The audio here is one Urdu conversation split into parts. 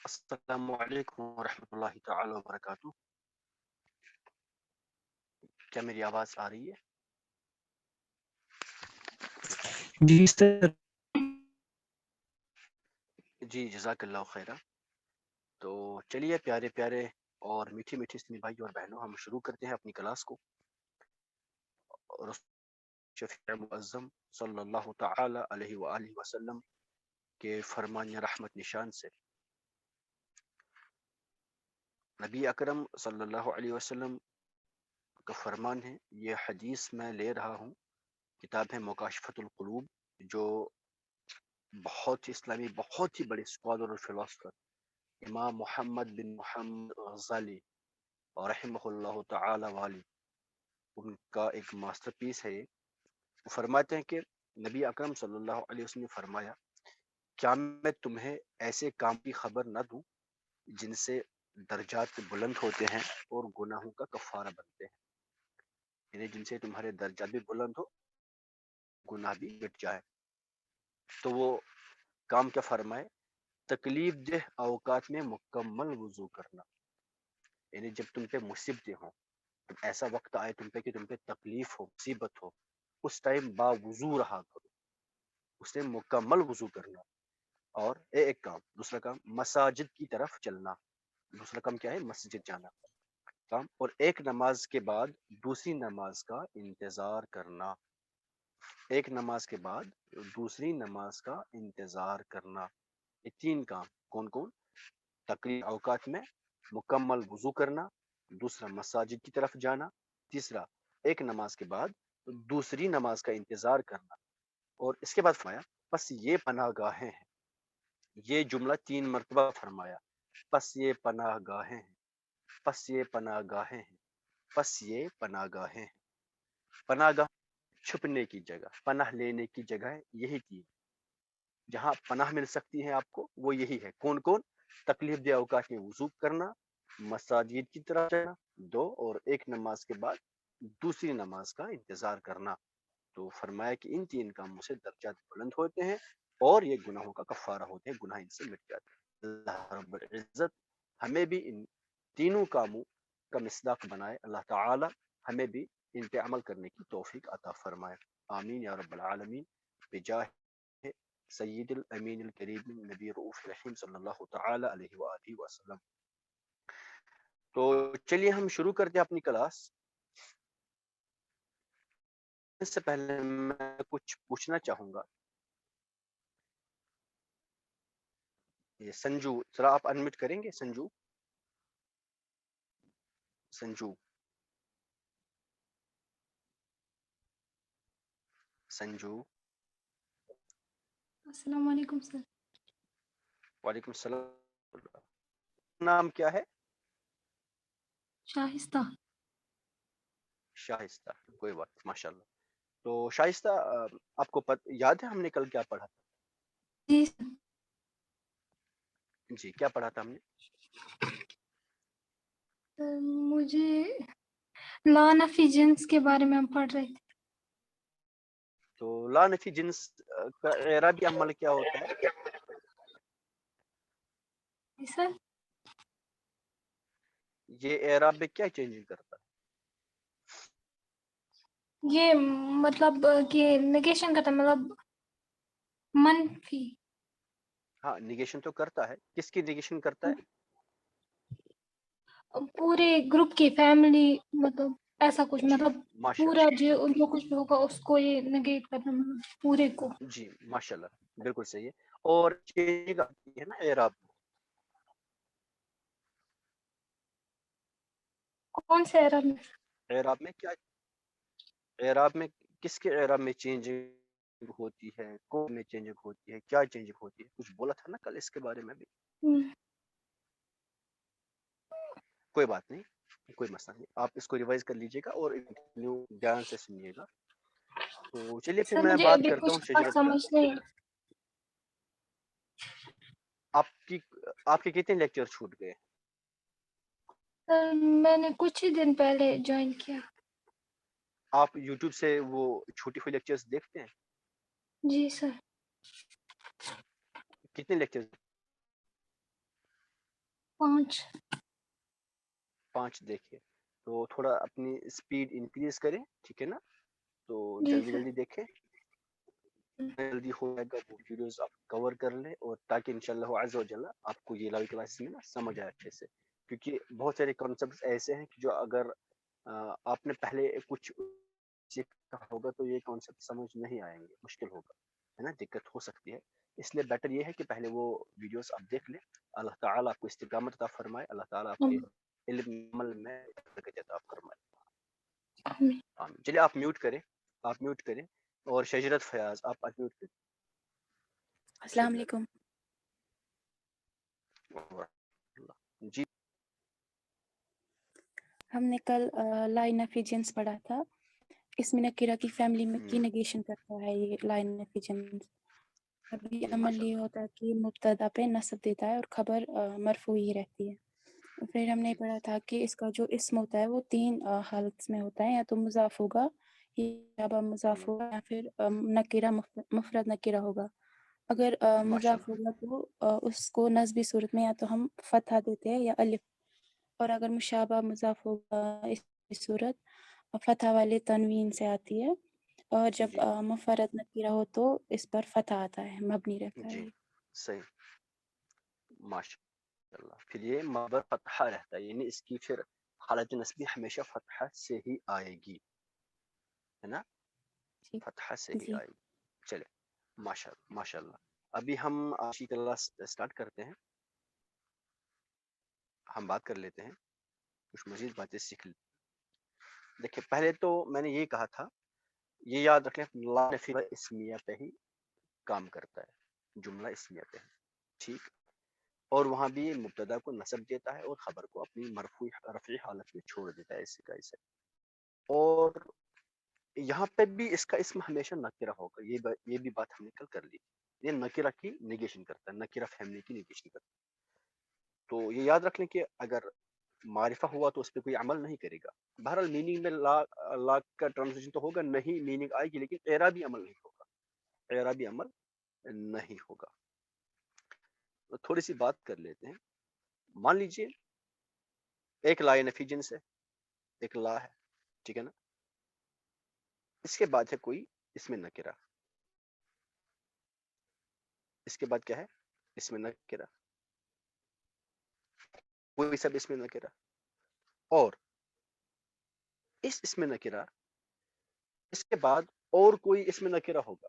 السلام علیکم ورحمۃ اللہ تعالی وبرکاتہ. کیا میری آواز آ رہی ہے؟ جی سر. جی جزاک اللہ خیرہ. تو چلیے پیارے پیارے اور میٹھی میٹھی اسلامی بھائی اور بہنوں، ہم شروع کرتے ہیں اپنی کلاس کو. اور شفیع معظم صلی اللہ تعالی علیہ وآلہ وسلم کے فرمان رحمت نشان سے. نبی اکرم صلی اللہ علیہ وسلم کا فرمان ہے، یہ حدیث میں لے رہا ہوں، کتاب ہے مکاشفۃ القلوب، جو بہت ہی اسلامی بہت ہی بڑے اسکالر اور فلاسفر امام محمد بن محمد غزالی اور رحمہ اللہ تعالی والی، ان کا ایک ماسٹر پیس ہے. وہ فرماتے ہیں کہ نبی اکرم صلی اللہ علیہ وسلم نے فرمایا، کیا میں تمہیں ایسے کام کی خبر نہ دوں جن سے درجات بلند ہوتے ہیں اور گناہوں کا کفارہ بنتے ہیں؟ یعنی جن سے تمہارے درجات بھی بلند ہو، گناہ بھی مٹ جائے. تو وہ کام کیا فرمائے؟ تکلیف دہ اوقات میں مکمل وضو کرنا. یعنی جب تم پہ مصیبتیں ہوں، جب ایسا وقت آئے تم پہ کہ تم پہ تکلیف ہو، مصیبت ہو، اس ٹائم با وضو رہا کرو، اس نے مکمل وضو کرنا. اور ایک کام، دوسرا کام مساجد کی طرف چلنا. دوسرا کام کیا ہے؟ مسجد جانا کام. اور ایک نماز کے بعد دوسری نماز کا انتظار کرنا. ایک نماز کے بعد دوسری نماز کا انتظار کرنا. یہ تین کام کون کون؟ تقریب اوقات میں مکمل وضو کرنا، دوسرا مساجد کی طرف جانا، تیسرا ایک نماز کے بعد دوسری نماز کا انتظار کرنا. اور اس کے بعد فرمایا پس یہ پناہ گاہیں ہیں. یہ جملہ 3 مرتبہ فرمایا، پس یہ پناہ گاہیں ہیں، پس یہ پناہ گاہیں ہیں، پس یہ پناہ گاہیں ہیں. پناہ گاہ چھپنے کی جگہ، پناہ لینے کی جگہ، یہی تین جہاں پناہ مل سکتی ہے آپ کو، وہ یہی ہے. کون کون؟ تکلیف دہ اوقات میں وضو کرنا، مساجد کی طرف جانا، دو، اور ایک نماز کے بعد دوسری نماز کا انتظار کرنا. تو فرمایا کہ ان تین کاموں سے درجات بلند ہوتے ہیں اور یہ گناہوں کا کفارہ ہوتے ہیں، گناہ ان سے مٹ جاتے ہیں. اللہ رب العزت ہمیں بھی ان تینوں کاموں کا مصداق بنائے. اللہ تعالی ہمیں بھی ان پہ عمل کرنے کی توفیق عطا فرمائے. آمین یا رب العالمین، بجاہ سید الامین الکریم نبی رؤوف رحیم صلی اللہ تعالی علیہ وآلہ وسلم. تو چلیے ہم شروع کرتے ہیں اپنی کلاس. اس سے پہلے میں کچھ پوچھنا چاہوں گا. یہ سنجو، ذرا آپ انمٹ کریں گے؟ سنجو، سنجو، سنجو. السلام علیکم سر. وعلیکم السلام. نام کیا ہے؟ شائستہ. شائستہ، کوئی بات، ماشاء اللہ. تو شائستہ، آپ کو یاد ہے ہم نے کل کیا پڑھا تھا؟ جی سر. جی کیا پڑھا تھا ہم نے؟ مجھے لان آف جنس کے بارے میں ہم پڑھ رہے تھے. تو لا نفی جنس کا اعرابی عمل کیا ہوتا ہے؟ جی سر. یہ اعراب میں کیا چینجنگ کرتا ہے؟ یہ مطلب کہ نگیشن کرتا ہے، مطلب منفی. ہاں نگیشن تو کرتا ہے. کس کی نگیشن کرتا ہے؟ پورے گروپ کی، فیملی، مطلب ایسا کچھ، جی مطلب ماشاء پورا جو کچھ بھی ہوگا اس کو یہ نگیٹ کرنا، مطلب پورے کو. جی ماشاء اللہ بالکل صحیح ہے. اور چینجنگ آتی ہے نا اعراب میں. کون سے عرب میں؟ اعراب میں کیا، اعراب میں کس کے اعراب میں چینجنگ ہوتی ہے، کون میں چینجنگ ہوتی ہے، کیا چینجنگ ہوتی ہے؟ کچھ بولا تھا نا کل اس کے بارے میں بھی. کوئی بات نہیں، کوئی مسئلہ نہیں، آپ اس کو ریوائز کر لیجیے گا اور دھیان سے سنیے گا. تو چلیے پھر سر میں مجھے بات ابھی کرتا کچھ ہوں خاص شجرت کا. سمجھ نہیں. آپ کے کتنے لیکچر چھوٹ گئے؟ سر میں نے کچھ ہی دن پہلے جوائن کیا. آپ یوٹیوب سے وہ چھوٹی ہوئی لیکچرز دیکھتے ہیں؟ جی سر. کتنے لیکچرز؟ 5 دیکھیے. تو تھوڑا اپنی اسپیڈ انکریز کریں, ٹھیک ہے نا, تو جی جلدی سر. جلدی دیکھیں, جلدی ہو جائے گا وہ ویڈیوز آپ کور کر لیں, اور تاکہ انشاءاللہ عز و جل آپ کو یہ لائیو کلاسز میں نا سمجھ آئے اچھے سے, کیونکہ بہت سارے کانسیپٹس ایسے ہیں کہ جو اگر آپ نے پہلے کچھ سیکھا ہوگا تو یہ کانسیپٹ سمجھ نہیں آئیں گے, مشکل ہوگا, ہے نا, دقت ہو سکتی ہے. اس لیے بیٹر یہ ہے کہ پہلے وہ ویڈیوز آپ دیکھ لیں. اللہ تعالیٰ آپ کو استقامت عطا فرمائے, اللہ تعالیٰ آپ کے علم عمل میں برکت عطا فرمائے. آمین. چلیے آپ میوٹ کریں, اور شجرت فیاض آپ میوٹ کریں. السلام علیکم. جی ہم نے کل لائن ایفیجنس پڑھا تھا. اس میں نکیرہ کی فیملی میں کی نگیشن کرتا ہے یہ لائن ایفیجنس. ابھی جی عمل ماشاء یہ اللہ. ہوتا ہے کہ مبتدا پہ نصب دیتا ہے اور خبر مرفوع ہی رہتی ہے. پھر ہم نے پڑھا تھا کہ اس کا جو اسم ہوتا ہے وہ 3 حالت میں ہوتا ہے, یا تو مضاف ہوگا, یا مضاف ہوگا, یا پھر نکیرہ مفرد نکیرہ ہوگا. اگر ماشاء مضاف اللہ. ہوگا تو اس کو نصبی صورت میں یا تو ہم فتحہ دیتے ہیں یا الف, اور اگر مشابہ مضاف ہوگا اس صورت فتحہ والے تنوین سے آتی ہے, اور جب جی مفرد نکیرہ ہو تو اس پر فتح آتا ہے, مبنی رہتا ہے. جی صحیح, ماشاء اللہ. پھر یہ مبر فتحہ رہتا ہے, یعنی اس کی پھر حالت نصبی ہمیشہ فتحہ سے ہی آئے گی, ہے نا, جی فتحہ سے ہی جی آئے گی. چلے ماشاء اللہ. ابھی ہم آج کی کلاس اسٹارٹ کرتے ہیں. ہم بات کر لیتے ہیں, کچھ مزید باتیں سیکھ لیں. دیکھیں پہلے تو میں نے یہ کہا تھا, یہ یاد رکھیں لا نفی اسمیہ پہ ہی کام کرتا ہے, جملہ اسمیہ پہ, ٹھیک, اور وہاں بھی یہ مبتدا کو نصب دیتا ہے اور خبر کو اپنی مرفوع رفعی حالت میں چھوڑ دیتا ہے ایسے کا ایسے. اور یہاں پہ بھی اس کا اسم ہمیشہ نکرہ ہوگا, یہ بھی بات ہم نے کل کر لی. یہ نکرہ کی نیگیشن کرتا ہے, نکرہ فیملی کی نیگیشن کرتا ہے. تو یہ یاد رکھ لیں کہ اگر معرفہ ہوا تو اس پہ کوئی عمل نہیں کرے گا. بہرحال میننگ میں لا کا ٹرانسلیشن تو ہوگا نہیں, میننگ آئے گی, لیکن اعرابی عمل نہیں ہوگا, اعرابی عمل نہیں ہوگا. تو تھوڑی سی بات کر لیتے ہیں. مان لیجئے ایک لا نفی جنس ہے, ایک لا ہے, ٹھیک ہے نا, اس کے بعد ہے کوئی اسم نکرہ, اس کے بعد کیا ہے, اسم نکرہ, کوئی سب اسم نکرہ, اور اس اسم نکرہ اس کے بعد اور کوئی اسم نکرہ ہوگا,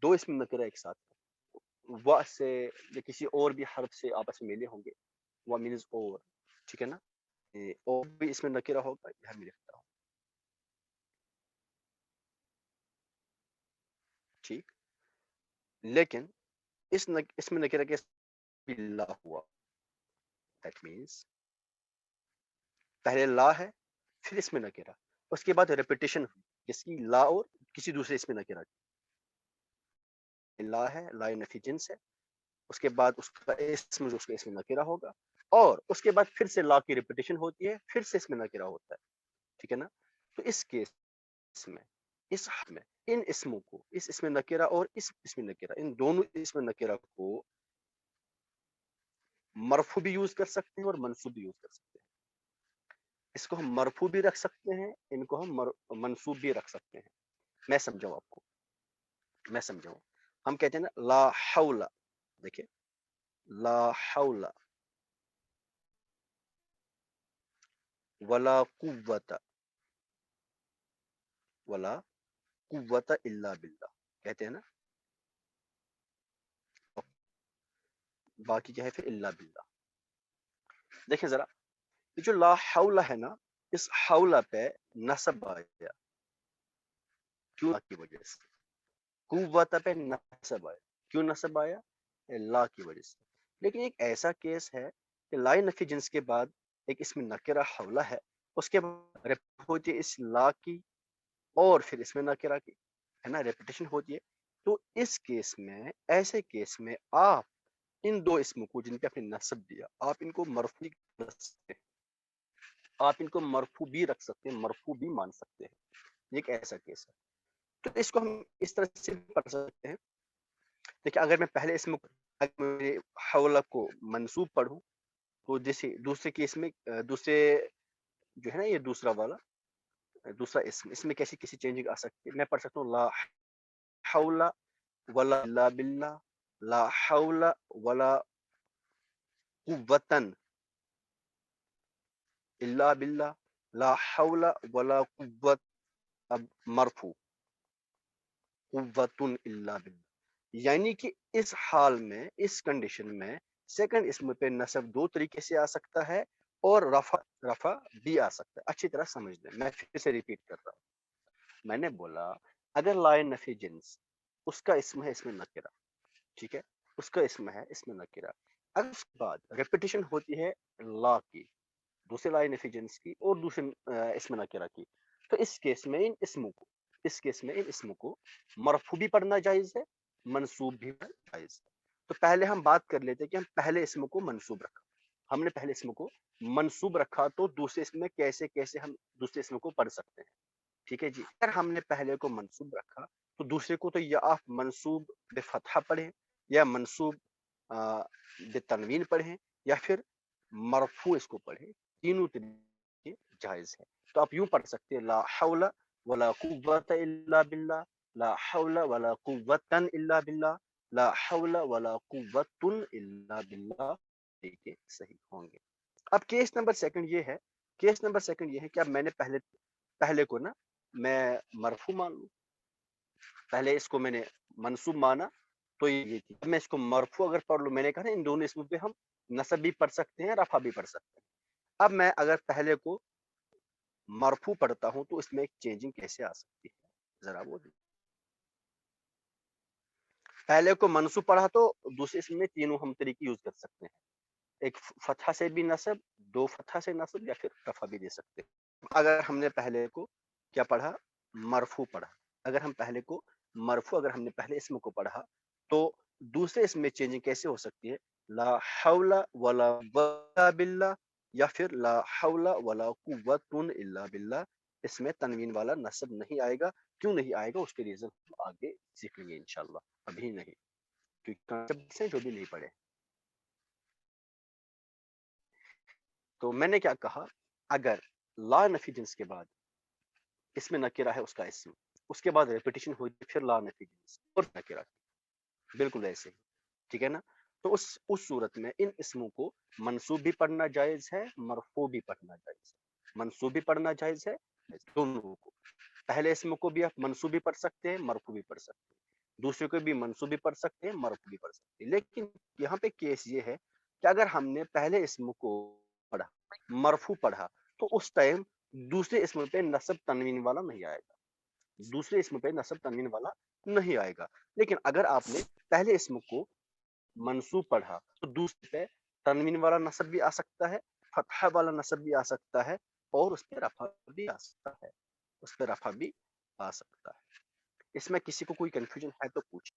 2 اسم نکرہ ایک ساتھ, وا سے یا کسی اور بھی حرف سے آپس میں ملے ہوں گے, وا مینز اور, ٹھیک ہے نا, اور بھی اسم نکرہ ہوگا, یہ ہم لکھتا ہوں, ٹھیک. لیکن اس اسم نکرہ کے لا ہوا, دیٹ مینس پہلے لا ہے پھر اسم نکرہ, اس کے بعد ریپیٹیشن کس کی, لا اور کسی دوسرے اسم نکرہ کی. لا ہے, لا نفی جنس ہے, اس کے بعد اس کا اسم جو اس کا اسم نکرہ ہوگا, اور اس کے بعد پھر سے لا کی ریپیٹیشن ہوتی ہے, پھر سے اسم نکرہ ہوتا ہے, ٹھیک ہے نا. تو اس کیس میں اس حد میں ان اسموں کو, اس اسم نکرہ اور اس اسم نکرہ, ان دونوں اسم نکرہ کو مرفوع بھی یوز کر سکتے ہیں اور منصوب بھی یوز کر سکتے ہیں. اس کو ہم مرفوع بھی رکھ سکتے ہیں, ان کو ہم منصوب بھی رکھ سکتے ہیں. میں سمجھاؤں آپ کو, میں سمجھاؤں. ہم کہتے ہیں نا لا حول, دیکھیں لا حول ولا قوت الا باللہ, کہتے ہیں نا, باقی کیا ہے پھر الا باللہ. دیکھیں ذرا, یہ جو لا حول ہے نا, اس حول پہ نصب آیا, کیوں کی وجہ سے, قوت پہ نصب آیا, کیوں نصب آیا, لا کی وجہ سے. لیکن ایک ایسا کیس ہے کہ لا نفی جنس کے بعد ایک اسم نکرہ حولہ ہے, اس کے بعد ہوتی ہے اس لا کی اور پھر اسم نکرہ کی, ہے نا, ریپیٹیشن ہوتی ہے. تو اس کیس میں, ایسے کیس میں آپ ان 2 اسموں کو جن پہ آپ نے نصب دیا, آپ ان کو مرفوع رکھ سکتے ہیں, آپ ان کو مرفوع بھی رکھ سکتے ہیں, مرفوع بھی مان سکتے ہیں. یہ ایک ایسا کیس ہے. تو اس کو ہم اس طرح سے پڑھ سکتے ہیں. دیکھیں اگر میں پہلے اسم حولہ کو منصوب پڑھوں تو جیسے دوسرے کیس میں دوسرے جو ہے نا یہ دوسرا والا دوسرا اسم، اس میں کیسی کیسی چینجنگ آ سکتی ہے. میں پڑھ سکتا ہوں لا حول ولا الا باللہ، لا حول ولا قوة الا باللہ، لا حول ولا قوة. اب مرفوع قوة الا باللہ، یعنی کہ اس حال میں اس کنڈیشن میں سیکنڈ اسم پہ نصب دو طریقے سے آ سکتا ہے اور رفع بھی آ سکتا ہے. اچھی طرح سمجھ لیں، میں پھر سے ریپیٹ کر رہا ہوں. میں نے بولا اگر لا نفی جنس اس کا اسم ہے اسم نکرہ، ٹھیک ہے، اس کا اسم ہے اسم نکرہ، اگر اس کے بعد ریپیٹیشن ہوتی ہے لا کی، دوسرے لا نفی جنس کی اور دوسرے اسم نکرہ کی، تو اس کیس میں ان اسموں کو مرفوع بھی پڑھنا جائز ہے، منصوب بھی پڑھنا جائز ہے. تو پہلے ہم بات کر لیتے کہ ہم پہلے اسم کو منصوب رکھا، ہم نے پہلے اسم کو منصوب رکھا تو دوسرے اسم میں کیسے کیسے ہم دوسرے اسم کو پڑھ سکتے ہیں. ٹھیک ہے جی، اگر ہم نے پہلے کو منصوب رکھا تو دوسرے کو تو یا آپ منصوب بفتحہ پڑھیں یا منصوب بتنوین پڑھیں یا پھر مرفوع اس کو پڑھیں، تینوں طریقے جائز ہے. تو آپ یوں پڑھ سکتے ہیں لا حول ولا قوة الا باللہ، لا حول ولا قوة الا باللہ، لا حول ولا قوة الا باللہ. طریقے صحیح ہوں گے. اب کیس نمبر سیکنڈ یہ ہے کہ اب میں نے پہلے کو نا میں مرفوع مان لوں، پہلے اس کو میں نے منصوب مانا تو یہ تھی. میں اس کو مرفوع اگر پڑھ لوں، میں نے کہا نا ان دونوں اسموں پہ ہم نصب بھی پڑھ سکتے ہیں، رفع بھی پڑھ سکتے ہیں. اب میں اگر پہلے کو مرفوع پڑھتا ہوں تو اس میں ایک چینجنگ کیسے آ سکتی ہے ذرا وہ دیکھیں. پہلے کو منصوب پڑھا تو دوسرے اسم میں تینوں ہم طریقے یوز کر سکتے ہیں، ایک فتحہ سے بھی نصب، دو فتحہ سے نصب یا پھر رفع بھی دے سکتے ہیں. اگر ہم نے پہلے کو کیا پڑھا مرفوع پڑھا، اگر ہم نے پہلے اسم کو پڑھا تو دوسرے اسم میں چینجنگ کیسے ہو سکتی ہے لا حول ولا قوة باللہ یا پھر لا حول ولا قوة الا باللہ. اس میں تنوین والا نصب نہیں آئے گا. کیوں نہیں آئے گا اس کے ریزن ہم آگے سیکھیں گے انشاءاللہ، ابھی نہیں، کیونکہ کانسیپٹ سے جو بھی نہیں پڑھے. تو میں نے کیا کہا، اگر لا نفی جنس کے بعد اس میں نکرہ ہے اس کا اسم، اس کے بعد ریپیٹیشن ہوئی پھر لا نفی جنس اور نکرہ، بالکل ایسے ہی، ٹھیک ہے نا. تو اس صورت میں ان اسموں کو منصوب بھی پڑھنا جائز ہے، مرفوع بھی پڑھنا جائز ہے. منصوب بھی پڑھنا جائز ہے، دونوں کو، پہلے اسم کو بھی آپ منصوب بھی پڑھ سکتے ہیں، مرفوع بھی پڑھ سکتے ہیں، دوسرے کو بھی منصوب بھی پڑھ سکتے ہیں، مرفوع بھی پڑھ سکتے ہیں. لیکن یہاں پہ کیس یہ ہے کہ اگر ہم نے پہلے اسم کو پڑھا، مرفوع پڑھا، تو اس ٹائم دوسرے اسم پہ نصب تنوین والا نہیں آئے گا، دوسرے اسم پہ نصب تنوین والا نہیں آئے گا. لیکن اگر آپ نے پہلے اسم کو منصوب پڑھا تو دوسرے پہ تنوین والا نصب بھی آ سکتا ہے، فتحہ والا نصب بھی آ سکتا ہے اور اس پہ رفع بھی آ سکتا ہے. اس میں کسی کو کوئی کنفیوژن ہے تو پوچھ.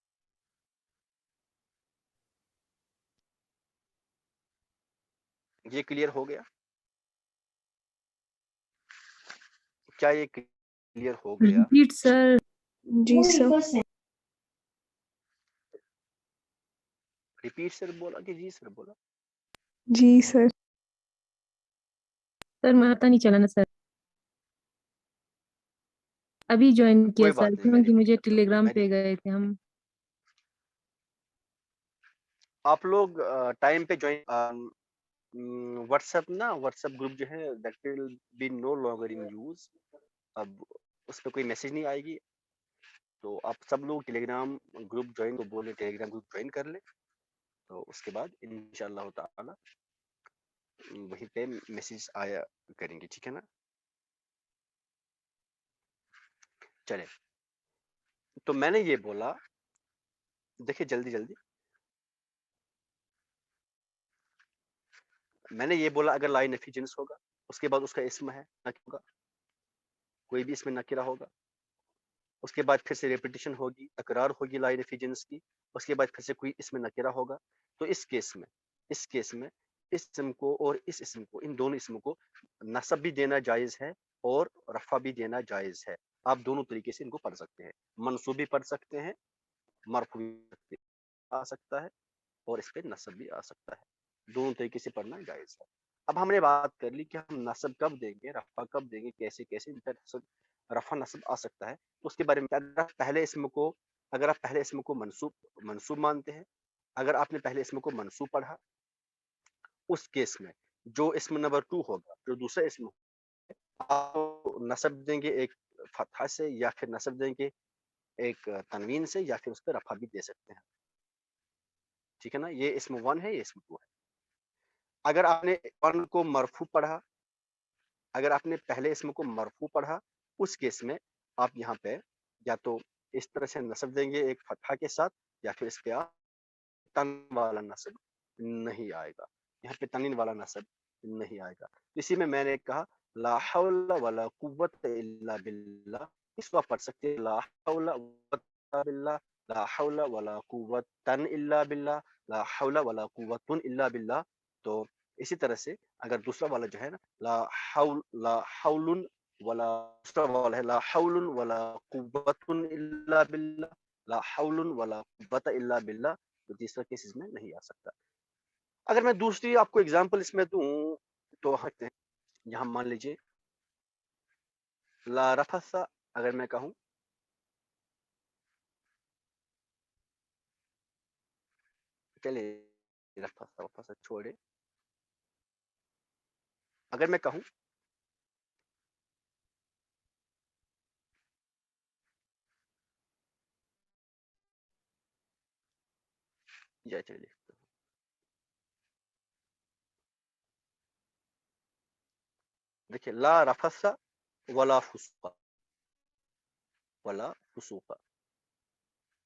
یہ کلیئر ہو گیا؟ کیا یہ کلیئر ہو گیا؟ ریپیٹ سر. جی سر. ریپیٹ سر بولا کہ جی سر بولا؟ جی سر. سر مجھے پتہ نہیں چلا نا سر، ابھی جوائن کیا کوئی سر، بات نہیں، میں کیونکہ ریپیٹ مجھے کرتا ٹیلی ہوں. گرام پہ گئے تھے ہم. آپ لوگ ٹائم پہ جوائن واٹس ایپ گروپ جو ہے that will be no longer in use. اب اس پہ کوئی میسج نہیں آئے گی، تو آپ سب لوگ ٹیلی گرام گروپ جوائن کو بولے ٹیلی گرام گروپ جوائن کر لیں، تو اس کے بعد انشاءاللہ تعالی وہیں پہ میسج آیا کریں گے، ٹھیک ہے نا. چلے، تو میں نے یہ بولا، دیکھیں جلدی میں نے یہ بولا اگر لا نفی جنس ہوگا اس کے بعد اس کا اسم ہے ہوگا، کوئی بھی اس میں نکرہ ہوگا، اس کے بعد پھر سے ریپیٹیشن ہوگی، تکرار ہوگی لا نفی جنس کی، اس کے بعد پھر سے کوئی اس میں نکرہ ہوگا، تو اس کیس میں اس اسم کو اور اس اسم کو، ان دونوں اسموں کو نصب بھی دینا جائز ہے اور رفع بھی دینا جائز ہے. آپ دونوں طریقے سے ان کو پڑھ سکتے ہیں، منصوب بھی پڑھ سکتے ہیں، مرفوع بھی آ سکتا ہے اور اس پہ نصب بھی آ سکتا ہے. دونوں طریقے سے پڑھنا جائز ہے. اب ہم نے بات کر لی کہ ہم نصب کب دیں گے, رفع کب دیں گے, کیسے کیسے رفع نصب آ سکتا ہے. تو اس کے بارے میں اگر آپ پہلے اسم کو منصوب مانتے ہیں, اگر آپ نے پہلے اسم کو منصوب پڑھا, اس کیس میں جو اسم نمبر 2 ہوگا, جو دوسرا اسم آپ نصب دیں گے ایک فتحہ سے, یا پھر نصب دیں گے ایک تنوین سے, یا پھر اس پہ رفع بھی دے سکتے ہیں. ٹھیک ہے نا, یہ اسم 1 ہے, یہ اسم 2 ہے. اگر آپ نے 1 کو مرفوع پڑھا, اگر آپ نے پہلے اسم کو مرفوع پڑھا, اس کیس میں آپ یہاں پہ یا تو اس طرح سے نصب دیں گے ایک فتحہ کے ساتھ, یا پھر اس پہ آپ تنوین والا نصب نہیں آئے گا, یہاں پہ تنوین والا نصب نہیں آئے گا. اسی میں نے کہا لا حول ولا قوت الا باللہ, اس کو آپ پڑھ سکتے ہیں لا حول ولا قوت باللہ, لا حول ولا قوت الا باللہ, لا حول ولا قوت الا باللہ. تو اسی طرح سے اگر دوسرا والا جو ہے نا لا حول ولا, دوسرا والا ہے لا حول ولا قوت الا باللہ, لا حول ولا قوت الا باللہ, تو تیسرا کیس اس میں نہیں آ سکتا. اگر میں دوسری آپ کو اگزامپل اس میں دوں تو یہاں مان لیجئے لا رفث, اگر میں کہوں چلے رفث چھوڑے, اگر میں کہوں یا چلیے دیکھیے لا رفث ولا فسوق,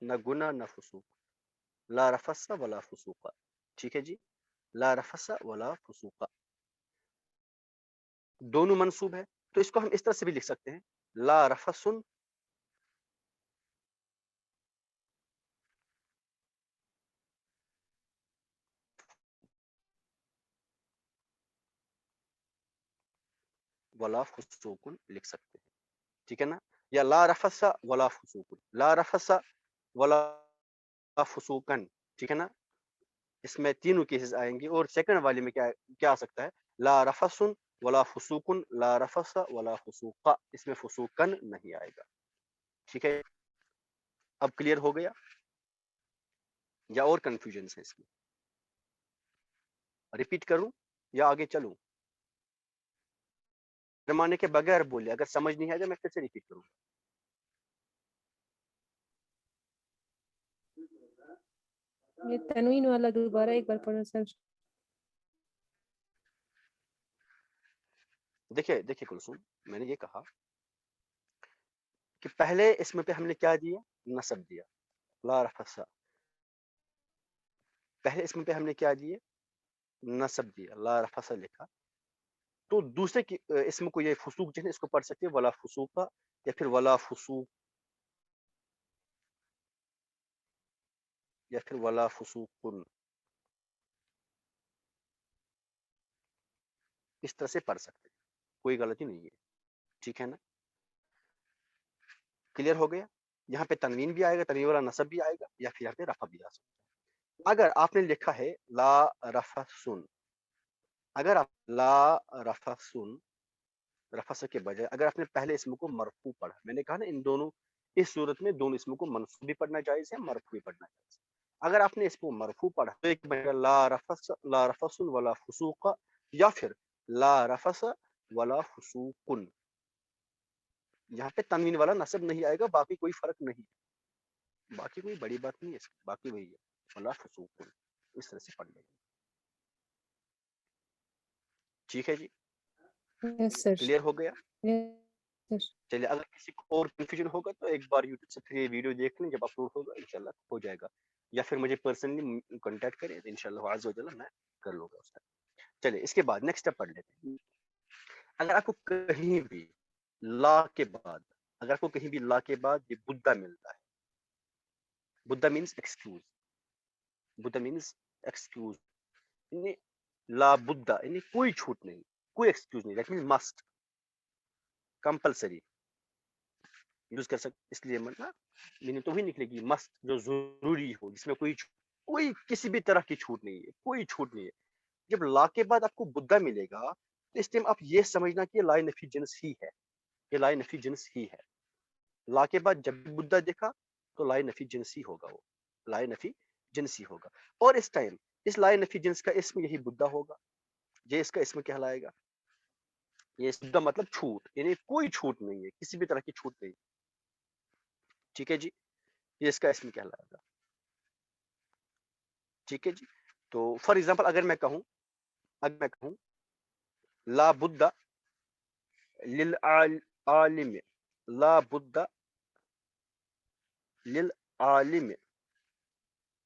نہ گناہ نہ فسوق, لا رفث ولا فسوق. ٹھیک ہے جی, لا رفث ولا فسوق دونوں منصوب ہے, تو اس کو ہم اس طرح سے بھی لکھ سکتے ہیں لا رفث ولا فسوق لکھ سکتے ہیں. ٹھیک ہے نا, یا لا رفث ولا فسوق, لا رفث ولا فسوقن. ٹھیک ہے نا, اس میں تینوں کیسز آئیں گے, اور سیکنڈ والی میں کیا آ سکتا ہے لا رفث ولا فسوق, لا رفث ولا فسوق, اس میں فسوقن نہیں آئے گا. ٹھیک ہے, اب کلیئر ہو گیا یا اور کنفیوژن ہے اس میں؟ ریپیٹ کروں یا آگے چلوں؟ رمانے کے بغیر بولے, اگر سمجھ نہیں آئے گا میں پھر سے ریپیٹ کروں. یہ تنوین والا دوبارہ ایک بار پڑھو سر. دیکھیے کلثوم, میں نے یہ کہا کہ پہلے اسم پہ ہم نے کیا دیا, نصب دیا, لا رفث. پہلے اسم پہ ہم نے کیا دیا, نصب دیا, لا رفث لکھا. تو دوسرے اسم کو یہ فسوق جو ہے اس کو پڑھ سکتے ہیں ولا فسوق, یا پھر ولا فسوق, یا پھر ولا فسوق, اس طرح سے پڑھ سکتے ہیں, کوئی غلطی نہیں ہے. ٹھیک ہے نا, کلیئر ہو گیا. یہاں پہ تنوین بھی آئے گا, تنوین والا نصب بھی آئے گا, یا پھر یہاں پہ رفع بھی آ سکتا ہے. اگر آپ نے لکھا ہے لا رفثن, اگر آپ لا رفثن, رفث کے بجائے اگر آپ نے پہلے اسم کو مرفوع پڑھا, میں نے کہا نا ان دونوں, اس صورت میں دونوں اسموں کو منصوب بھی پڑھنا جائز ہے, مرفوع بھی پڑھنا جائز ہے. اگر آپ نے اس کو مرفوع پڑھا تو ایک لا رفث ولا فسوق, یا پھر لا رفث ولا فسوق. یہاں پہ تنوین والا نصب نہیں آئے گا, باقی کوئی فرق نہیں, باقی کوئی بڑی بات نہیں ہے, باقی وہی ہے ولا فسوق, اس طرح سے پڑھ لیں گے. ٹھیک ہے جی, یس سر. کلیئر ہو گیا. چلیے, اگر کسی کو اور کنفیوژن ہوگا تو ایک بار یوٹیوب سے پھر یہ ویڈیو دیکھ لیں, جب اپلوڈ ہوگا انشاءاللہ ہو جائے گا, یا پھر مجھے پرسنلی کانٹیکٹ کریں, انشاءاللہ عز و جل میں کر لوں گا اس کا. چلیے اس کے بعد نیکسٹ اسٹیپ پڑھ لیتے ہیں. اگر آپ کو کہیں بھی لا کے بعد, اگر آپ کو کہیں بھی لا کے بعد یہ بدہ ملتا ہے, بدہ مینس ایکسکیوز, بدہ مینس ایکسکیوز, لا بدہ یعنی کوئی چھوٹ نہیں, کوئی ایکسکیوز نہیں, that means must, compulsory use کر سکتے. اس لیے مطلب میننگ تو وہی نکلے گی مسٹ, جو ضروری ہو, جس میں کوئی کسی بھی طرح کی چھوٹ نہیں ہے, کوئی چھوٹ نہیں ہے. جب لا کے بعد آپ کو بدھا ملے گا تو اس ٹائم آپ یہ سمجھنا کہ یہ لائے نفی جنس ہی ہے، یہ لائے نفی جنس ہی ہے. لا کے بعد جب بھی بدھا دیکھا تو لائے نفی جنس ہی ہوگا، وہ لائے نفی جنس ہی ہوگا. اور اس ٹائم اس لائے نفی جنس کا اسم یہی بدھا ہوگا، یہ اس کا اسم کہلائے گا. یہ بدھا مطلب چھوٹ، یعنی کوئی چھوٹ نہیں ہے، کسی بھی طرح کی چھوٹ نہیں. ٹھیک ہے جی، یہ اس کا اسم کہلائے گا. ٹھیک ہے جی. تو فار ایگزامپل اگر میں کہوں لا بدھا للعالم، لا بدھا للعالم،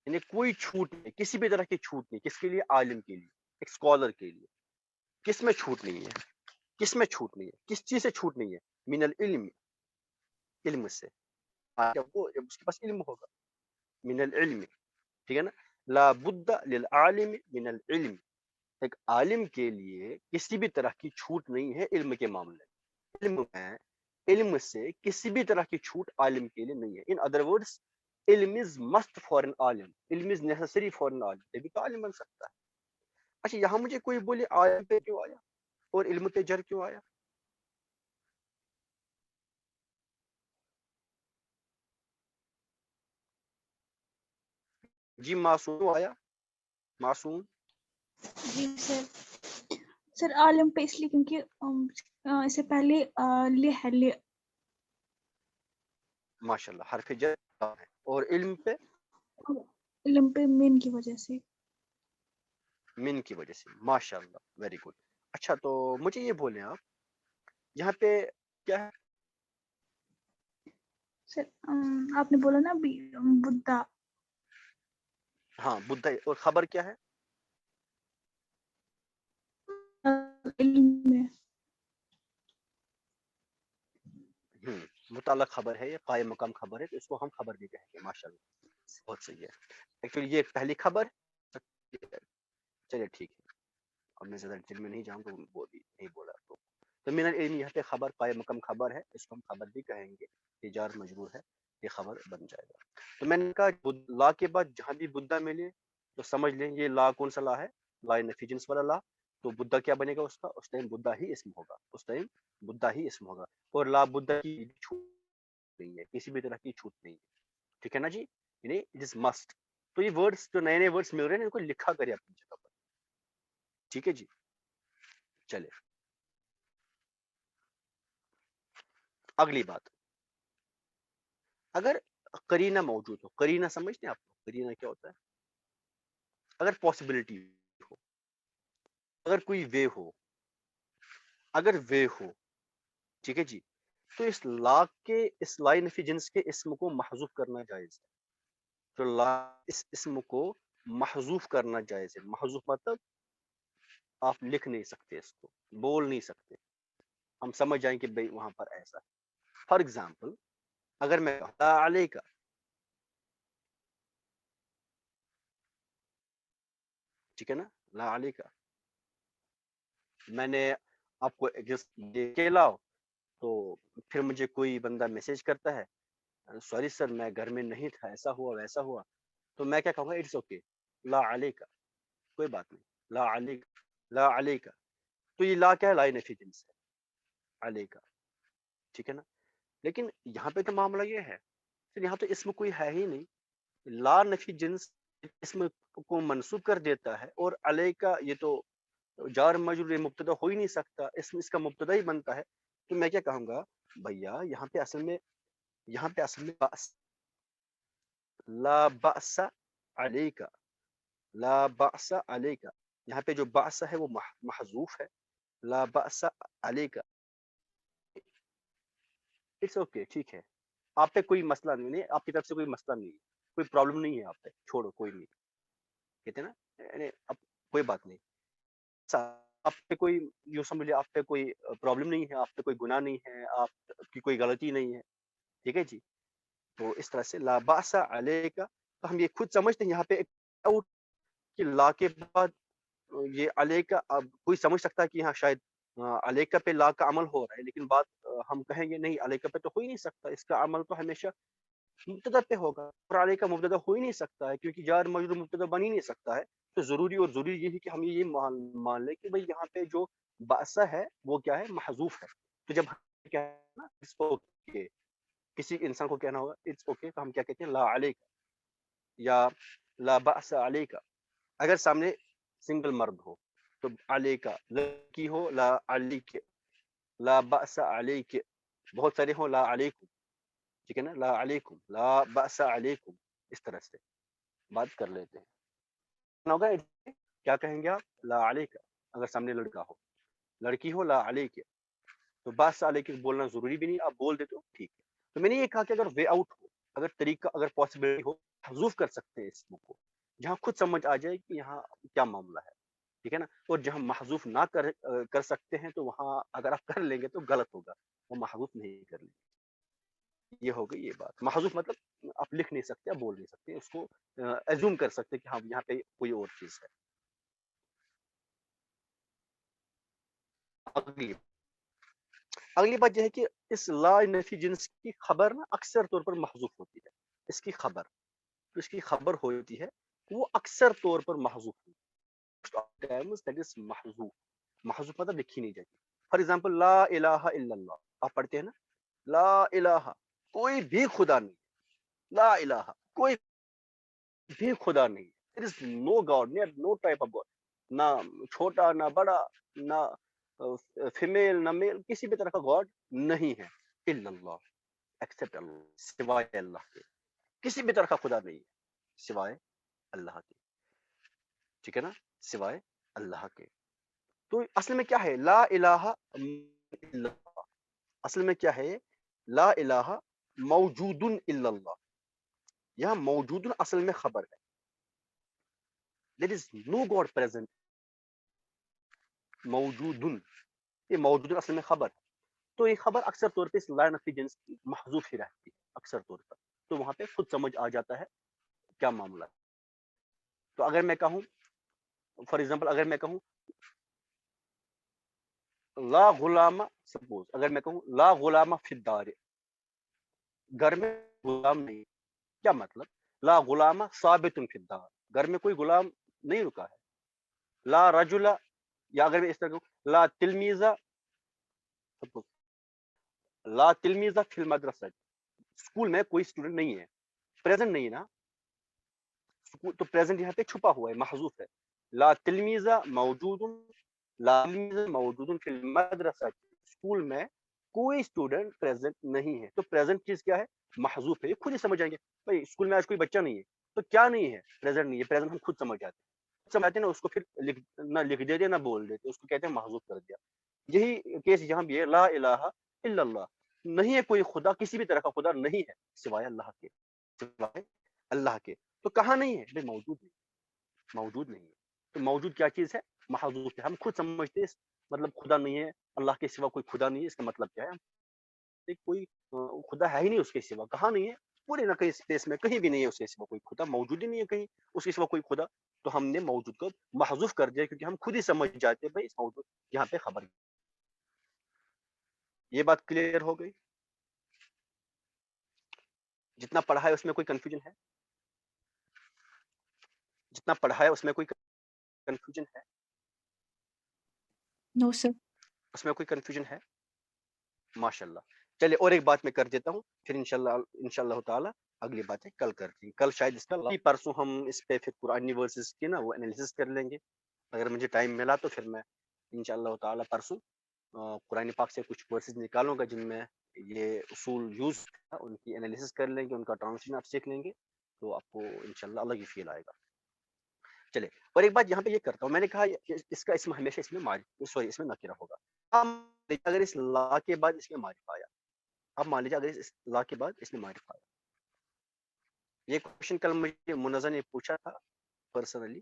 یعنی کوئی چھوٹ نہیں، کسی بھی طرح کی چھوٹ نہیں. کس کے لیے؟ عالم کے لیے، ایک اسکالر کے لیے. کس میں چھوٹ نہیں ہے؟ کس میں چھوٹ نہیں ہے؟ کس چیز سے چھوٹ نہیں ہے؟ من العلم، علم سے. وہ اس کے پاس علم ہوگا، من العلم. ٹھیک ہے نا. لا بد للعالم من العلم، ایک عالم کے لیے کسی بھی طرح کی چھوٹ نہیں ہے علم کے معاملے. علم سے کسی بھی طرح کی چھوٹ عالم کے لیے نہیں ہے. ان ادر ورڈز علم از مسٹ فار این عالم، علم از نیسسری فار این عالم، تبھی تو عالم بن سکتا ہے. اچھا یہاں مجھے کوئی بولے عالم پہ کیوں آیا اور علم پہ جر کیوں آیا؟ جی معصوم آیا، معصوم. جی سر عالم پہ اس لیے کیونکہ اس سے پہلے لے ہے، لے ماشاءاللہ حرف جر ہے. اور علم پہ علم پہ مین کی وجہ سے. من کی وجہ سے. ماشاءاللہ ویری گڈ. اچھا تو مجھے یہ بولیں آپ یہاں پہ کیا ہے؟ سر آپ نے بولا نا ابھی بدھا، ہاں بدھا، اور خبر کیا ہے؟ علم میں. متعلق خبر ہے، یہ قائم مقام خبر ہے، تو اس کو ہم خبر بھی کہیں گے. ماشاءاللہ بہت صحیح ہے. ایکچولی یہ پہلی خبر. چلیے ٹھیک ہے، اب میں زیادہ ڈیٹیل میں نہیں جاؤں گا، وہ بھی نہیں بولا تو من العلم یہاں پہ خبر قائم مقام خبر ہے، اس کو ہم خبر بھی کہیں گے. یہ جار مجرور ہے، یہ خبر بن جائے گا. تو میں نے کہا لا کے بعد جہاں بھی بدھا ملے تو سمجھ لیں یہ لا کون سا لا ہے؟ لا نفی جنس والا لا. تو بدھا کیا بنے گا اس کا؟ اس ٹائم بدھا ہی اسم ہوگا، اس ٹائم بدھا ہی اسم ہوگا. اور لا بدھا کی چھوٹ نہیں ہے، کسی بھی طرح کی چھوٹ نہیں ہے. ٹھیک ہے نا جی، یعنی اٹ از مسٹ. تو یہ ورڈز جو نئے نئے ورڈز مل رہے ہیں ان کو لکھا کرے اپنی جگہ پر. ٹھیک ہے جی. چلے اگلی بات، اگر قرینہ موجود ہو. قرینہ سمجھتے ہیں آپ کو؟ قرینہ کیا ہوتا ہے؟ اگر پاسبلٹی ہو، اگر کوئی وے ہو، اگر وے ہو. ٹھیک ہے جی. تو اس لا کے اس لائن فی جنس کے اسم کو محذوف کرنا جائز ہے. تو لا اس اسم کو محذوف کرنا جائز ہے. محذوف مطلب آپ لکھ نہیں سکتے، اس کو بول نہیں سکتے. ہم سمجھ جائیں کہ بھئی وہاں پر ایسا. فار ایگزامپل اگر میں لا علیکہ، ٹھیک ہے نا، لا علیکہ، میں نے آپ کو دے کے لاؤ تو پھر مجھے کوئی بندہ میسج کرتا ہے سوری سر میں گھر میں نہیں تھا، ایسا ہوا ویسا ہوا. تو میں کیا کہوں گا؟ اٹس اوکے، لا علیکہ، کوئی بات نہیں، لا علیکہ، لا علیکہ. تو یہ لا کیا ہے؟ لا نفی جنس ہے، علیکہ. ٹھیک ہے نا. لیکن یہاں پہ تو معاملہ یہ ہے پھر یہاں تو اسم کوئی ہے ہی نہیں. لا نفی جنس اسم کو منسوب کر دیتا ہے، اور علیکہ یہ تو جار مجرور مبتدا ہو ہی نہیں سکتا، اسم اس کا مبتدا ہی بنتا ہے. تو میں کیا کہوں گا؟ بھیا یہاں پہ اصل میں بأس، لا بأس علیکہ، لا بأس علیکہ. یہاں پہ جو بأس ہے وہ محذوف ہے. لا بأس علیکہ، اٹس اوکے، ٹھیک ہے. آپ پہ کوئی مسئلہ نہیں، آپ کی طرف سے کوئی مسئلہ نہیں ہے، کوئی پرابلم نہیں ہے آپ پہ، چھوڑو کوئی نہیں. کہتے ہیں نا اب کوئی بات نہیں. آپ پہ کوئی یوں سمجھ لیں آپ پہ کوئی پرابلم نہیں ہے، آپ پہ کوئی گناہ نہیں ہے، آپ کی کوئی غلطی نہیں ہے. ٹھیک ہے جی. تو اس طرح سے لا باس علیکہ. تو ہم یہ خود سمجھتے ہیں یہاں پہ کہ لا کے بعد یہ علیکہ، اب کوئی سمجھ سکتا ہے کہ یہاں شاید علیکہ پہ لا کا عمل ہو رہا ہے، لیکن بات ہم کہیں گے نہیں، علیکہ پہ تو ہو ہی نہیں سکتا. اس کا عمل تو ہمیشہ مبتدا پہ ہوگا، اور علیہ کا مبتدا ہو ہی نہیں سکتا ہے کیونکہ جار مجرور مبتدا بن ہی نہیں سکتا ہے. تو ضروری یہ ہے کہ ہم یہ مان لیں کہ بھائی یہاں پہ جو باسا ہے وہ کیا ہے، محذوف ہے. تو جب ہم کیا ہے نا اٹس اوکے، کسی انسان کو کہنا ہوگا اٹس اوکے، تو ہم کیا کہتے ہیں لا علیک یا لا باس علیک. اگر سامنے سنگل مرد ہو تو علیک، لڑکی ہو لا علیک، لا باس علیک. بہت سارے ہوں لا علیکم، ٹھیک ہے نا، لا علیکم، لا باس علیکم. اس طرح سے بات کر لیتے ہیں. ہوگا کیا کہیں گے آپ، لا علیک. اگر سامنے لڑکا ہو، لڑکی ہو لا علیک، تو باس علیک بولنا ضروری بھی نہیں، آپ بول دیتے ہو ٹھیک ہے. تو میں نے یہ کہا کہ اگر وے آؤٹ ہو، اگر طریقہ، اگر پاسبلٹی ہو، محذوف کر سکتے ہیں اس کو، جہاں خود سمجھ آ جائے کہ یہاں کیا معاملہ ہے، ٹھیک ہے نا. اور جہاں محذوف نہ کر سکتے ہیں تو وہاں اگر آپ کر لیں گے تو غلط ہوگا، وہ محذوف نہیں کر لیں گے. یہ ہو گئی یہ بات. محذوف مطلب آپ لکھ نہیں سکتے، آپ بول نہیں سکتے، اس کو ایزوم کر سکتے کہ ہاں یہاں پہ کوئی اور چیز ہے. اگلی بات یہ ہے کہ اس لا نفی جنس کی خبر نا اکثر طور پر محذوف ہوتی ہے. اس کی خبر ہوتی ہے وہ اکثر طور پر محذوف ہوتی ہے. محذوف مطلب لکھی نہیں جاتی. فار ایگزامپل لا الہ الا اللہ، آپ پڑھتے ہیں نا، لا الہ کوئی بھی خدا نہیں، لا الہ کوئی بھی خدا نہیں. There is no God, no type of God. نہ چھوٹا نہ بڑا، نہ فیمیل نہ میل، کسی بھی طرح کا گاڈ نہیں ہے. الا اللہ، ایکسپٹ اللہ، سوائے اللہ کے. کسی بھی طرح کا خدا نہیں ہے سوائے اللہ کے، ٹھیک ہے نا، سوائے اللہ کے. تو اصل میں کیا ہے لا الہ الا اللہ، اصل میں کیا ہے لا الہ موجود الا اللہ. یہاں موجود اصل میں خبر ہے. There is no God present. موجود، یہ موجود اصل میں خبر. تو یہ خبر اکثر طور پہ اس لا نفی جنس کی محذوف ہی رہتی ہے اکثر طور پر. تو وہاں پہ خود سمجھ آ جاتا ہے کیا معاملہ ہے. تو اگر میں کہوں فار ایگزامپل، اگر میں کہوں لا غلام، سپوز اگر میں کہوں لا غلام فی الدار، گھر میں غلام نہیں، کیا مطلب، لا غلام ثابت فی الدار، گھر میں کوئی غلام نہیں رکا ہے. لا رجل، یا اگر میں اس طرح کہوں لا تلمیزہ، لا تلمیزہ فی المدرسہ، اسکول میں کوئی اسٹوڈنٹ نہیں ہے، پریزنٹ نہیں ہے نا، تو پریزنٹ یہاں پہ چھپا ہوا ہے، محذوف ہے. لا تلمیزہ موجود، لا تلمیزہ موجود فی المدرسہ، اسکول میں کوئی اسٹوڈنٹ پریزنٹ نہیں ہے. تو پریزنٹ چیز کیا ہے، محذوف ہے. یہ خود ہی سمجھ جائیں گے بھائی اسکول میں آج کوئی بچہ نہیں ہے، تو کیا نہیں ہے، پریزنٹ نہیں ہے. پریزنٹ ہم خود سمجھ جاتے ہیں، سمجھاتے ہیں نا، اس کو پھر نہ لکھ دیتے نہ بول دیتے، اس کو کہتے ہیں محذوف کر دیا. یہی کیس یہاں بھی ہے، لا الہ الا اللہ، نہیں ہے کوئی خدا، کسی بھی طرح کا خدا نہیں ہے سوائے اللہ کے، سوائے اللہ کے. تو کہاں نہیں ہے بھائی، موجود نہیں، موجود نہیں ہے. تو موجود کیا چیز ہے، محذوف ہے. ہم خود سمجھتے ہیں مطلب خدا نہیں ہے، اللہ کے سوا کوئی خدا نہیں ہے، اس کا مطلب کیا ہے، کوئی خدا ہے ہی نہیں اس کے سوا. کہاں نہیں ہے، پورے نہ کہیں اسپیس میں کہیں بھی نہیں ہے اس کے سوا کوئی خدا، موجود ہی نہیں ہے کہیں اس کے سوا کوئی خدا. تو ہم نے موجود کو محذوف کر دیا کیونکہ ہم خود ہی سمجھ جاتے ہیں بھائی اس موجود یہاں پہ خبر. یہ بات کلیئر ہو گئی؟ جتنا پڑھا ہے اس میں کوئی کنفیوژن ہے؟ جتنا پڑھا ہے اس میں کوئی کنفیوژن ہے؟ No, sir. اس میں کوئی کنفیوژن ہے؟ ماشاءاللہ. چلیے اور ایک بات میں کر دیتا ہوں، پھر انشاءاللہ تعالی اگلی باتیں کل کرتے ہیں. کل شاید اس کا پرسوں ہم اس پہ پھر قرآنی ورسز کی نا وہ انالیسس کر لیں گے. اگر مجھے ٹائم ملا تو پھر میں انشاءاللہ تعالی پرسوں قرآن پاک سے کچھ ورسز نکالوں گا جن میں یہ اصول یوز ان کی انالیسس کر لیں گے، ان کا ٹرانسلیشن آپ سیکھ لیں گے، تو آپ کو انشاءاللہ الگ ہی فیل آئے گا. چلے اور ایک بات یہاں پہ یہ کرتا ہوں، میں نے کہا اس کا اسم ہمیشہ اس میں اس میں نکرہ ہوگا. اگر اس لا کے بعد اس میں معرفہ آیا، اب مان لیجیے اگر اس لا کے بعد اس میں معرفہ آیا. یہ کوشچن کل مجھے منزہ نے پوچھا تھا پرسنلی،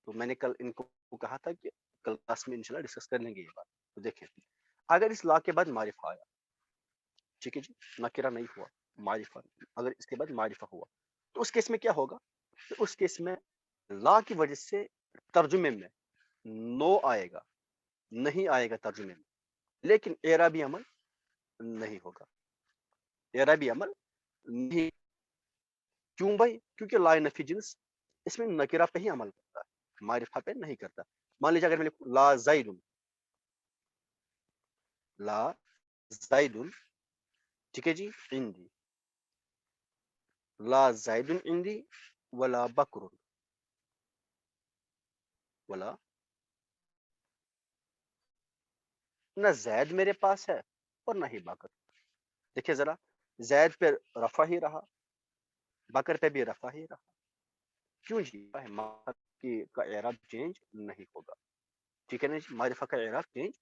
تو میں نے کل ان کو کہا تھا کہ کل کلاس میں انشاءاللہ ڈسکس کر لیں گے یہ بات. تو دیکھیں اگر اس لا کے بعد معرفہ آیا، ٹھیک ہے جی، نکرہ نہیں ہوا، معرفہ، اگر اس کے بعد معرفہ ہوا، تو اس کیس میں کیا ہوگا، تو اس کیس میں لا کی وجہ سے ترجمے میں نو آئے گا، نہیں آئے گا ترجمے میں، لیکن اعرابی عمل نہیں ہوگا، اعرابی عمل نہیں. کیوں بھائی؟ کیونکہ لا نفی جنس اس میں نکرہ پہ ہی عمل کرتا ہے، معرفہ پہ نہیں کرتا. مان لیجیے اگر میں لکھوں لا زید، لا زید، ٹھیک ہے جی، عندی، لا زید عندی ولا بکر، ولا، نہ زید میرے پاس ہے اور نہ ہی بکر. دیکھیے ذرا، زید پہ رفع ہی رہا، بکر پہ بھی رفع ہی رہا. کیوں جی؟ معرفہ کا اعراب چینج نہیں ہوگا. ٹھیک ہے نا جی، معرفہ کا اعراب چینج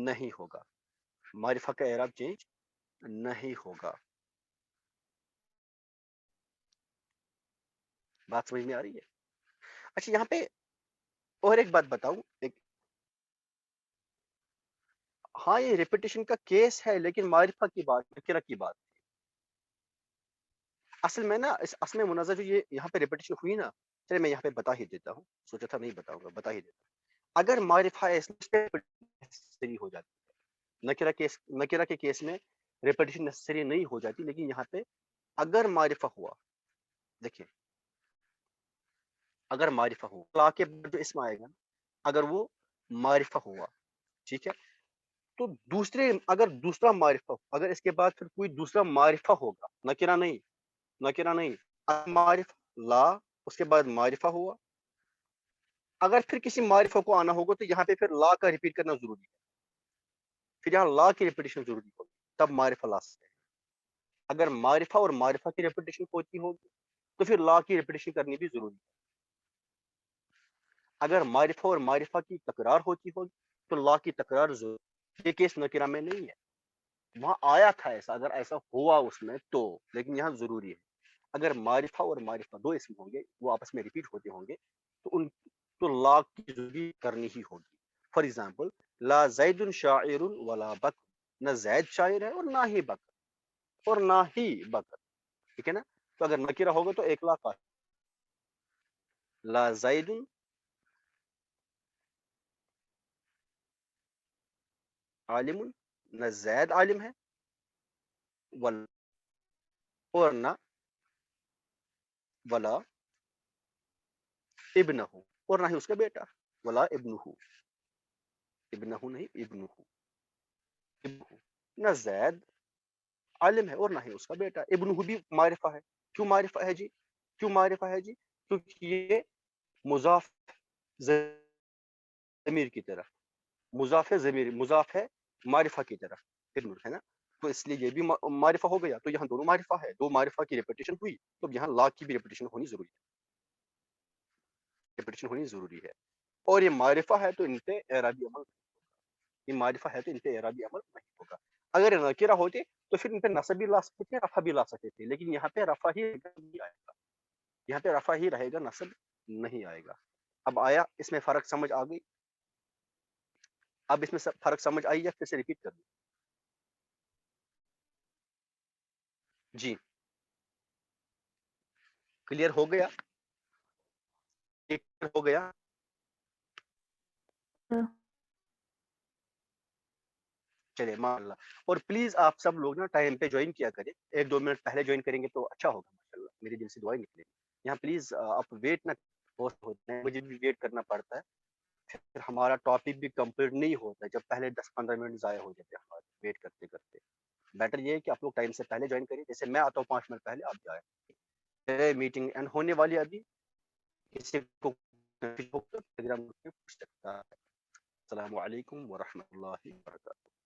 نہیں ہوگا، معرفہ کا اعراب چینج نہیں ہوگا. بات سمجھ میں آ رہی ہے؟ اچھا یہاں پہ اور ایک بات بتاؤں، ایک، ہاں یہ ریپیٹیشن کا کیس ہے لیکن معرفہ کی بات، نکرہ کی بات. اصل میں نا، اصل میں منازع جو یہ یہاں پہ ریپیٹیشن ہوئی نا، چلے میں یہاں پہ بتا ہی دیتا ہوں، سوچا تھا نہیں بتاؤں گا، بتا ہی دیتا ہوں. اگر معرفہ نیسری ہو جاتی ہے، نکرہ کے کیس میں ریپیٹیشن نیسری نہیں ہو جاتی، لیکن یہاں پہ اگر معرفہ ہوا، دیکھیں اگر معرفہ ہوا، لا کے بعد جو اسم آئے گا اگر وہ معرفہ ہوا، ٹھیک ہے، تو دوسرے، اگر دوسرا معرفہ، اگر اس کے بعد پھر کوئی دوسرا معرفہ ہوگا، نکرہ نہیں، نکرہ نہیں، معرفہ لا، اس کے بعد معرفہ ہوا، اگر پھر کسی معرفہ کو آنا ہوگا تو یہاں پہ پھر لا کا ریپیٹ کرنا ضروری ہے، پھر یہاں لا کی ریپیٹیشن ضروری ہوگی، تب معرفہ لا سکتے ہیں. اگر معرفہ اور معرفہ کی ریپیٹیشن ہوتی ہوگی تو پھر لا کی ریپیٹیشن کرنی بھی ضروری ہے. اگر معرفہ اور معرفہ کی تکرار ہوتی ہوگی تو لا کی تکرار ضروری. یہ کیس نکرہ میں نہیں ہے، وہاں آیا تھا ایسا، اگر ایسا ہوا اس میں تو، لیکن یہاں ضروری ہے. اگر معرفہ اور معرفہ دو اسم ہوں گے، وہ آپس میں ریپیٹ ہوتے ہوں گے تو ان تو لا کی ضروری کرنی ہی ہوگی. فار ایگزامپل لا زید شاعر ولا بکر، نہ زید شاعر ہے اور نہ ہی بکر، اور نہ ہی بکر. ٹھیک ہے نا؟ تو اگر نکرہ ہوگا تو ایک لا کا، لا زید عالم، نہ زید عالم ہے، اور نہ ولا ابنہ، اور نہ ہی اس کا بیٹا، ولا ابنہ، ابنہ نہیں، ابنہ، نہ زید عالم ہے اور نہ ہی اس کا بیٹا. ابنہ بھی معرفہ ہے. کیوں معرفہ ہے جی؟ کیوں معرفہ ہے جی؟ کیونکہ یہ مضاف ضمیر کی طرف، مضاف ضمیر، مضاف ہے معرفہ کی طرف، ابن ہے نا، تو اس لیے یہ بھی معرفہ ہو گیا. تو یہاں دونوں معرفہ ہے، دو معرفہ کی ریپیٹیشن ہوئی، تو یہاں لا کی بھی ریپیٹیشن ہونی ضروری ہے، ریپیٹیشن ہونی ضروری ہے. اور یہ معرفہ ہے تو ان پہ اعرابی عمل، یہ معرفہ ہے تو ان پہ اعرابی عمل نہیں ہوگا. اگر نکرہ ہوتے تو پھر ان پہ نصب بھی لا سکتے تھے، رفع بھی لا سکتے تھے، لیکن یہاں پہ رفع ہی نہیں آئے گا، یہاں پہ رفع ہی رہے گا، نصب نہیں آئے گا. اب آیا اس میں فرق سمجھ آ گئی؟ اب اس میں فرق سمجھ آئی یا پھر سے ریپیٹ کر دیں؟ جی کلیئر ہو گیا؟ ہو گیا؟ چلے ماشاء اللہ. اور پلیز آپ سب لوگ نا ٹائم پہ جوائن کیا کریں، 1-2 منٹ پہلے جوائن کریں گے تو اچھا ہوگا ماشاء اللہ، میری دل سے دعائیں نکلے. یہاں پلیز آپ ویٹ نہ ہوتے ہیں، مجھے بھی ویٹ کرنا پڑتا ہے، پھر ہمارا ٹاپک بھی کمپلیٹ نہیں ہوتا جب پہلے 10-15 منٹ ضائع ہو جاتے ہیں ہمارے ویٹ کرتے کرتے. بیٹر یہ ہے کہ آپ لوگ ٹائم سے پہلے جوائن کریں، جیسے میں آتا ہوں 5 منٹ پہلے آپ جائیں. میٹنگ اینڈ ہونے والی ابھی، کسی کو ٹیلیگرام پوچھ سکتا ہے. السلام علیکم ورحمۃ اللہ وبرکاتہ.